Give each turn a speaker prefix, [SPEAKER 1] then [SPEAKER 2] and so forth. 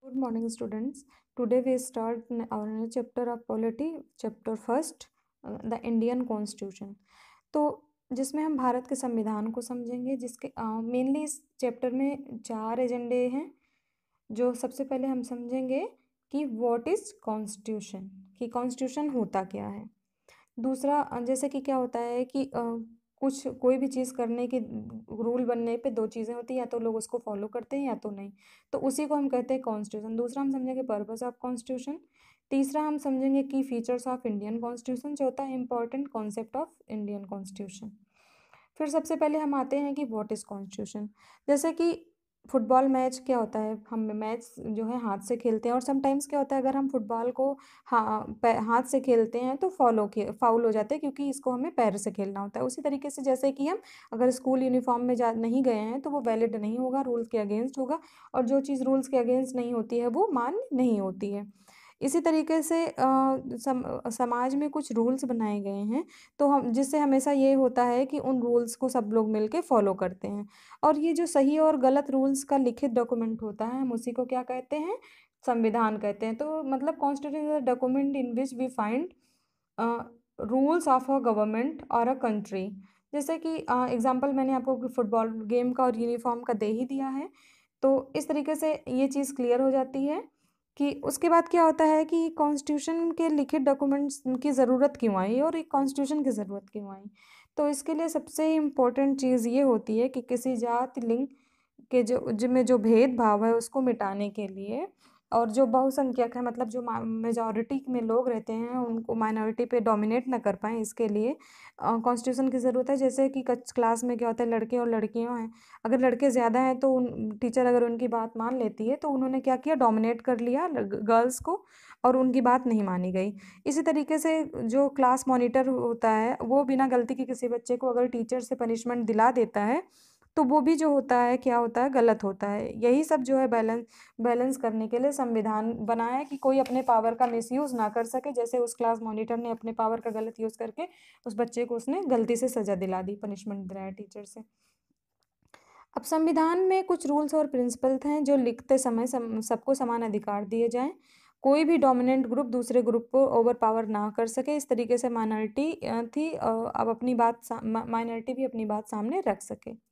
[SPEAKER 1] Good morning, students. Today we start our new chapter of polity, chapter first, the Indian Constitution. तो जिसमें हम भारत के संविधान को समझेंगे, जिसके मेनली इस चैप्टर में 4 एजेंडे हैं। जो सबसे पहले हम समझेंगे कि व्हाट इज कॉन्स्टिट्यूशन, कि कॉन्स्टिट्यूशन होता क्या है। दूसरा जैसे कि क्या होता है कि कुछ कोई भी चीज़ करने के रूल बनने पे 2 चीज़ें होती हैं, या तो लोग उसको फॉलो करते हैं या तो नहीं। तो उसी को हम कहते हैं कॉन्स्टिट्यूशन। दूसरा हम समझेंगे पर्पस ऑफ कॉन्स्टिट्यूशन। तीसरा हम समझेंगे की फीचर्स ऑफ इंडियन कॉन्स्टिट्यूशन। चौथा important concept of Indian constitution. फिर सबसे पहले हम आते हैं कि व्हाट इज़ कॉन्स्टिट्यूशन। जैसे कि फुटबॉल मैच क्या होता है, हम मैच जो है हाथ से खेलते हैं, और समटाइम्स क्या होता है अगर हम फुटबॉल को हाथ से खेलते हैं तो फाउल हो जाते हैं, क्योंकि इसको हमें पैर से खेलना होता है। उसी तरीके से जैसे कि हम अगर स्कूल यूनिफॉर्म में जा नहीं गए हैं तो वो वैलिड नहीं होगा, रूल्स के अगेंस्ट होगा, और जो चीज़ रूल्स के अगेंस्ट नहीं होती है वो मान्य नहीं होती है। इसी तरीके से समाज में कुछ रूल्स बनाए गए हैं, तो हम जिससे हमेशा ये होता है कि उन रूल्स को सब लोग मिलके फॉलो करते हैं। और ये जो सही और गलत रूल्स का लिखित डॉक्यूमेंट होता है, हम उसी को क्या कहते हैं, संविधान कहते हैं। तो मतलब constitution is a document in which we find rules of a government और अ कंट्री। जैसे कि एग्जांपल मैंने आपको फुटबॉल गेम का और यूनिफॉर्म का दे ही दिया है। तो इस तरीके से ये चीज़ क्लियर हो जाती है कि उसके बाद क्या होता है कि कॉन्स्टिट्यूशन के लिखित डॉक्यूमेंट्स की ज़रूरत क्यों आई और एक कॉन्स्टिट्यूशन की ज़रूरत क्यों आई। तो इसके लिए सबसे इम्पोर्टेंट चीज़ ये होती है कि किसी जाति लिंग के जो जिनमें जो भेदभाव है उसको मिटाने के लिए, और जो बहुसंख्यक है मतलब जो मेजॉरिटी में लोग रहते हैं उनको माइनॉरिटी पे डोमिनेट ना कर पाएँ, इसके लिए कॉन्स्टिट्यूशन की ज़रूरत है। जैसे कि क्लास में क्या होता है, लड़के और लड़कियाँ हैं, अगर लड़के ज़्यादा हैं तो टीचर अगर उनकी बात मान लेती है तो उन्होंने क्या किया, डोमिनेट कर लिया गर्ल्स को, और उनकी बात नहीं मानी गई। इसी तरीके से जो क्लास मॉनिटर होता है वो बिना गलती के किसी बच्चे को अगर टीचर से पनिशमेंट दिला देता है तो वो भी जो होता है क्या होता है, गलत होता है। यही सब जो है बैलेंस करने के लिए संविधान बना है कि कोई अपने पावर का मिसयूज़ ना कर सके। जैसे उस क्लास मॉनिटर ने अपने पावर का गलत यूज़ करके उस बच्चे को उसने गलती से सज़ा दिला दी, पनिशमेंट दिलाया टीचर से। अब संविधान में कुछ रूल्स और प्रिंसिपल्स हैं जो लिखते समय सबको समान अधिकार दिए जाएं, कोई भी डोमिनेंट ग्रुप दूसरे ग्रुप को ओवर पावर ना कर सके। इस तरीके से माइनॉरिटी थी, अब अपनी बात माइनॉरिटी भी अपनी बात सामने रख सके।